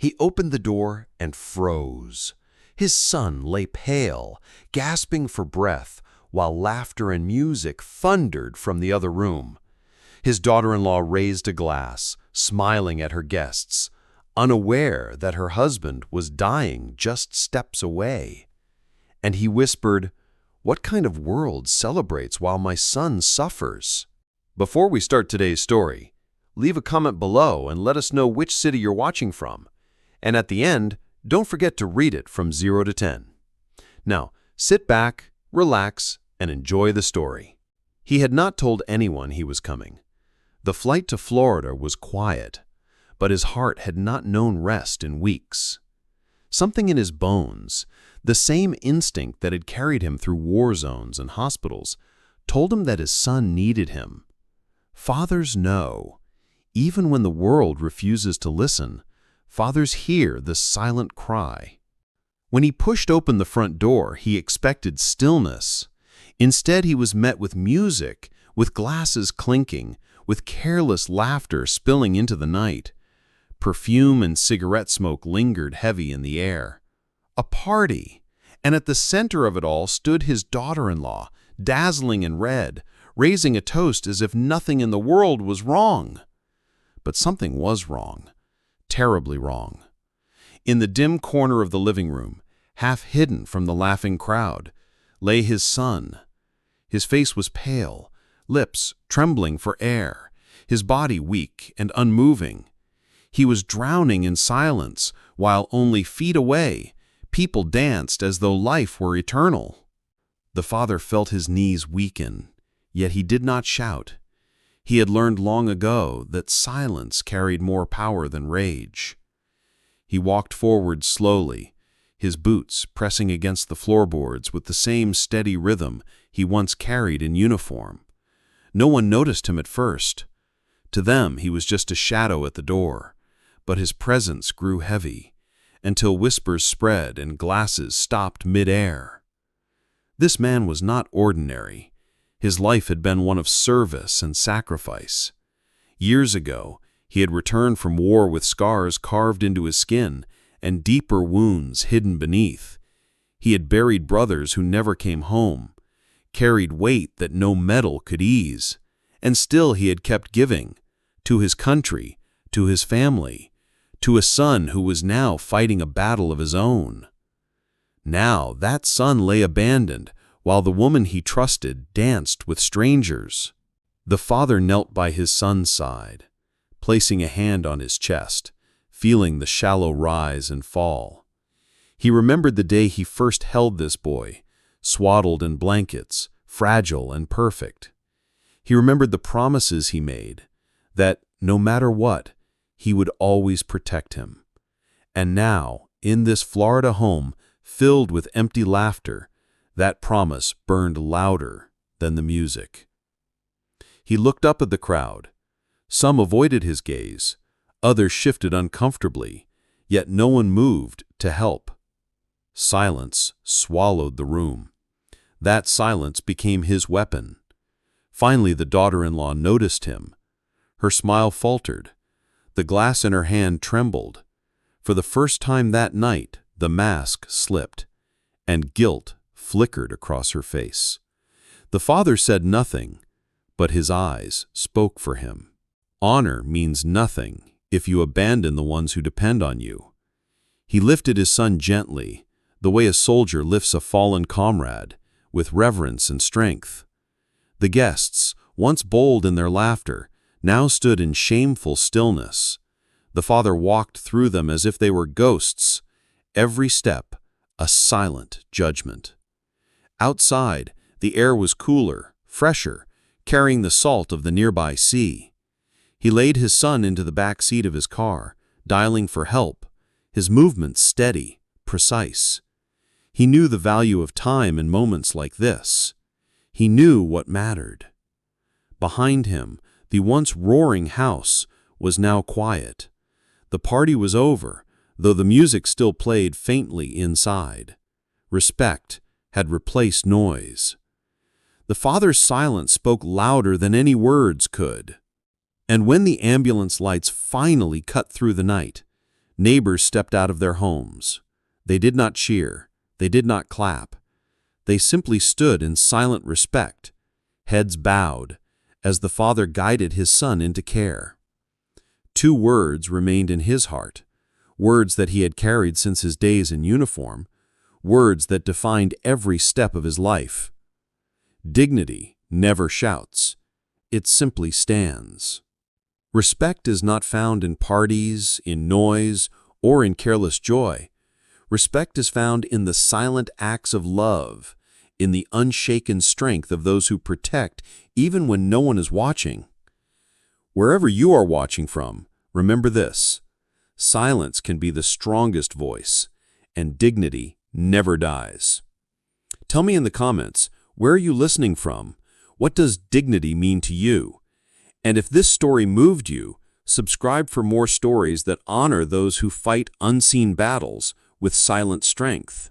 He opened the door and froze. His son lay pale, gasping for breath, while laughter and music thundered from the other room. His daughter-in-law raised a glass, smiling at her guests, unaware that her husband was dying just steps away. And he whispered, "What kind of world celebrates while my son suffers?" Before we start today's story, leave a comment below and let us know which city you're watching from. And at the end, don't forget to read it from 0 to 10. Now, sit back, relax, and enjoy the story. He had not told anyone he was coming. The flight to Florida was quiet, but his heart had not known rest in weeks. Something in his bones, the same instinct that had carried him through war zones and hospitals, told him that his son needed him. Fathers know. Even when the world refuses to listen, fathers hear the silent cry. When he pushed open the front door, he expected stillness. Instead, he was met with music, with glasses clinking, with careless laughter spilling into the night. Perfume and cigarette smoke lingered heavy in the air. A party, and at the center of it all stood his daughter-in-law, dazzling in red, raising a toast as if nothing in the world was wrong. But something was wrong, terribly wrong. In the dim corner of the living room, half hidden from the laughing crowd, lay his son. His face was pale, lips trembling for air, his body weak and unmoving. He was drowning in silence, while only feet away, people danced as though life were eternal. The father felt his knees weaken, yet he did not shout. He had learned long ago that silence carried more power than rage. He walked forward slowly, his boots pressing against the floorboards with the same steady rhythm he once carried in uniform. No one noticed him at first. To them, he was just a shadow at the door, but his presence grew heavy, until whispers spread and glasses stopped mid-air. This man was not ordinary. His life had been one of service and sacrifice. Years ago, he had returned from war with scars carved into his skin and deeper wounds hidden beneath. He had buried brothers who never came home, carried weight that no metal could ease, and still he had kept giving, to his country, to his family, to a son who was now fighting a battle of his own. Now that son lay abandoned, while the woman he trusted danced with strangers. The father knelt by his son's side, placing a hand on his chest, feeling the shallow rise and fall. He remembered the day he first held this boy, swaddled in blankets, fragile and perfect. He remembered the promises he made, that, no matter what, he would always protect him. And now, in this Florida home, filled with empty laughter, that promise burned louder than the music. He looked up at the crowd. Some avoided his gaze, others shifted uncomfortably, yet no one moved to help. Silence swallowed the room. That silence became his weapon. Finally, the daughter-in-law noticed him. Her smile faltered. The glass in her hand trembled. For the first time that night, the mask slipped, and guilt flickered across her face. The father said nothing, but his eyes spoke for him. Honor means nothing if you abandon the ones who depend on you. He lifted his son gently, the way a soldier lifts a fallen comrade, with reverence and strength. The guests, once bold in their laughter, now stood in shameful stillness. The father walked through them as if they were ghosts, every step a silent judgment. Outside, the air was cooler, fresher, carrying the salt of the nearby sea. He laid his son into the back seat of his car, dialing for help, his movements steady, precise. He knew the value of time in moments like this. He knew what mattered. Behind him, the once roaring house was now quiet. The party was over, though the music still played faintly inside. Respect had replaced noise. The father's silence spoke louder than any words could. And when the ambulance lights finally cut through the night, Neighbors stepped out of their homes. They did not cheer. They did not clap. They simply stood in silent respect, heads bowed, as the father guided his son into care. 2 words remained in his heart, words that he had carried since his days in uniform, words that defined every step of his life. Dignity never shouts. It simply stands. Respect is not found in parties, in noise, or in careless joy. Respect is found in the silent acts of love, in the unshaken strength of those who protect even when no one is watching. Wherever you are watching from, remember this: silence can be the strongest voice, and dignity never dies. Tell me in the comments, where are you listening from? What does dignity mean to you? And if this story moved you, subscribe for more stories that honor those who fight unseen battles with silent strength.